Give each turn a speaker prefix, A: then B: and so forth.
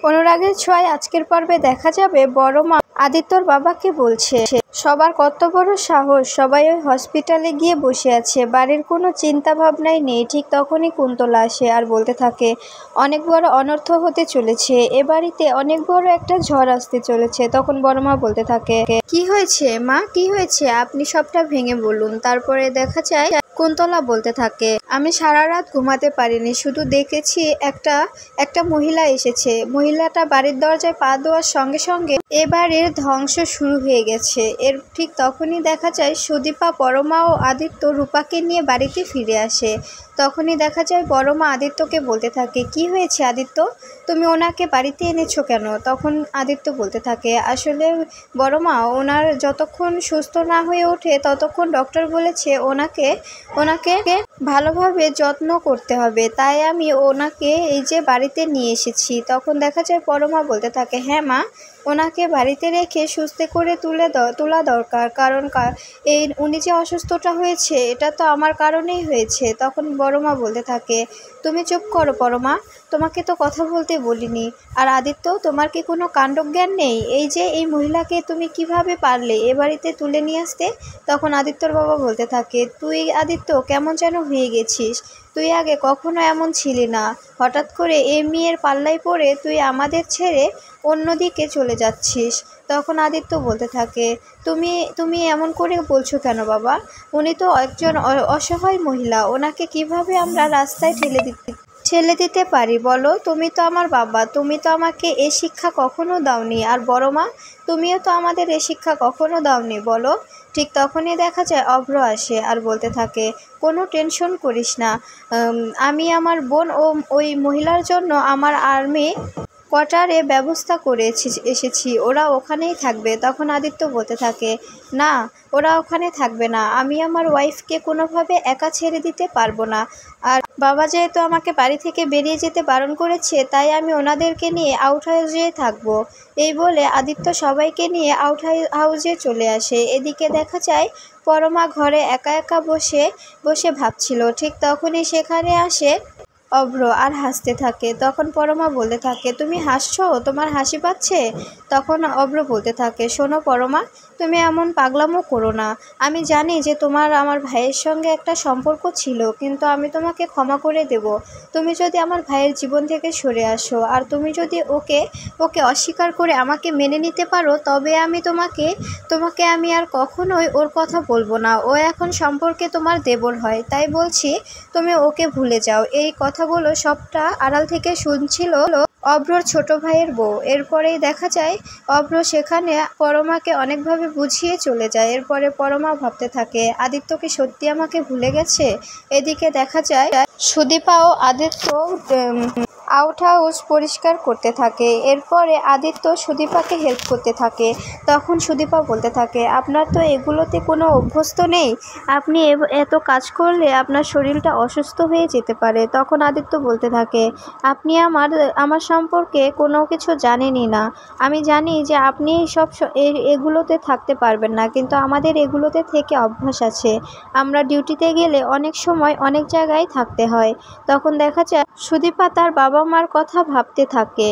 A: অনুরাগের ছোঁয়ায় আজকের পর্বে দেখা যাবে বড় মা আদিত্যর বাবাকে বলছে সবার কত বড় সাহস, সবাই ওই হসপিটালে গিয়ে বসে আছে, বাড়ির কোনো চিন্তা ভাবনাই নেই। ঠিক তখনই কুন্তলা আসে আর বলতে থাকে অনেক বড় অনর্থ হতে চলেছে, এ বাড়িতে অনেক বড় একটা ঝড় আসতে চলেছে। তখন বড় মা বলতে থাকে কি হয়েছে মা, কি হয়েছে, আপনি সবটা ভেঙে বলুন। তারপরে দেখা যায় কুন্তলা বলতে থাকে আমি সারা রাত ঘুমাতে পারিনি, শুধু দেখেছি একটা মহিলা এসেছে, মহিলাটা বাড়ির দরজায় পা দেওয়ার সঙ্গে সঙ্গে এবারের ধ্বংস শুরু হয়ে গেছে। এর ঠিক তখনই দেখা যায় সুদীপা, বড়মা ও আদিত্য রূপাকে নিয়ে বাড়িতে ফিরে আসে। তখনই দেখা যায় বড় মা আদিত্যকে বলতে থাকে কি হয়েছে আদিত্য, তুমি ওনাকে বাড়িতে এনেছো কেন? তখন আদিত্য বলতে থাকে আসলে বড় মা, ওনার যতক্ষণ সুস্থ না হয়ে ওঠে ততক্ষণ ডক্টর বলেছে ওনাকে ভালোভাবে যত্ন করতে হবে, তাই আমি ওনাকে এই যে বাড়িতে নিয়ে এসেছি। তখন দেখা যায় বড় মা বলতে থাকে হ্যাঁ মা, ওনাকে বাড়িতে রেখে সুস্থ করে তোলা দরকার, কারণ উনি যে অসুস্থটা হয়েছে এটা তো আমার কারণেই হয়েছে। তখন বড় মা বলতে থাকে তুমি চুপ করো বড় মা, তোমাকে তো কথা বলতে বলিনি। আর আদিত্য, তোমার কি কোনো কাণ্ডজ্ঞান নেই? এই মহিলাকে তুমি কিভাবে পারলে এ বাড়িতে তুলে নিয়ে আসতে? তখন আদিত্যর বাবা বলতে থাকে তুই আদিত্য কেমন যেন হয়ে গেছিস, তুই আগে কখনো এমন ছিলি না, হঠাৎ করে এই মেয়ের পাল্লায় পড়ে তুই আমাদের ছেড়ে অন্যদিকে চলে যাচ্ছিস। তখন আদিত্য বলতে থাকে তুমি এমন করে বলছো কেন বাবা, উনি তো একজন অসহায় মহিলা, ওনাকে কিভাবে আমরা রাস্তায় ঠেলে দিতে পারি বলো? তুমি তো আমার বাবা, তুমি তো আমাকে এ শিক্ষা কখনো দাওনি, আর বড় মা তুমিও তো আমাদের এ শিক্ষা কখনো দাওনি বলো। ঠিক তখনই দেখা যায় অভ্র আসে আর বলতে থাকে কোনো টেনশন করিস না, আমি আমার বোন ও ওই মহিলার জন্য আমার আর্মি কোয়ার্টারে ব্যবস্থা করে এসেছি, ওরা ওখানেই থাকবে। তখন আদিত্য বলতে থাকে না, ওরা ওখানে থাকবে না, আমি আমার ওয়াইফকে কোনোভাবে একা ছেড়ে দিতে পারবো না, আর বাবা যেহেতু আমাকে বাড়ি থেকে বেরিয়ে যেতে বারণ করেছে তাই আমি ওনাদেরকে নিয়ে আউট হাউসে থাকবো। এই বলে আদিত্য সবাইকে নিয়ে আউট হাউসে চলে আসে। এদিকে দেখা যায় পরমা ঘরে একা একা বসে ভাবছিল। ঠিক তখনই সেখানে আসে অভ্র আর হাসতে থাকে। তখন পরমা বলতে থাকে তুমি হাসছো, তোমার হাসি পাচ্ছে? তখন অভ্র বলতে থাকে শোনো পরমা, তুমি এমন পাগলামো করো না, আমি জানি যে তোমার আমার ভাইয়ের সঙ্গে একটা সম্পর্ক ছিল, কিন্তু আমি তোমাকে ক্ষমা করে দেব তুমি যদি আমার ভাইয়ের জীবন থেকে সরে আসো, আর তুমি যদি ওকে অস্বীকার করে আমাকে মেনে নিতে পারো তবে আমি তোমাকে আমি আর কখনোই ওর কথা বলবো না। ও এখন সম্পর্কে তোমার দেবর হয়, তাই বলছি তুমি ওকে ভুলে যাও। এই কথাগুলো সবটা আড়াল থেকে শুনছিল অভ্রর ছোট ভাইয়ের বউ। এরপরেই দেখা যায় অভ্র সেখানে পরমাকে অনেকভাবে বুঝিয়ে চলে যায়। এরপরে পরমা ভাবতে থাকে আদিত্য কি সত্যি আমাকে ভুলে গেছে? এদিকে দেখা যায় সুদীপা ও আদিত্য আউট হাউস পরিষ্কার করতে থাকে। এরপরে আদিত্য সুদীপাকে হেল্প করতে থাকে। তখন সুদীপা বলতে থাকে আপনার তো এগুলোতে কোনো অভ্যস্ত নেই, আপনি এত কাজ করলে আপনার শরীরটা অসুস্থ হয়ে যেতে পারে। তখন আদিত্য বলতে থাকে আপনি আমার সম্পর্কে কোনো কিছু জানেনই না, আমি জানি যে আপনি এগুলোতে থাকতে পারবেন না, কিন্তু আমাদের এগুলোতে থেকে অভ্যাস আছে, আমরা ডিউটিতে গেলে অনেক সময় অনেক জায়গায় থাকতে হয়। তখন দেখা যায় সুদীপা তার বাবা মার কথা ভাবতে থাকে।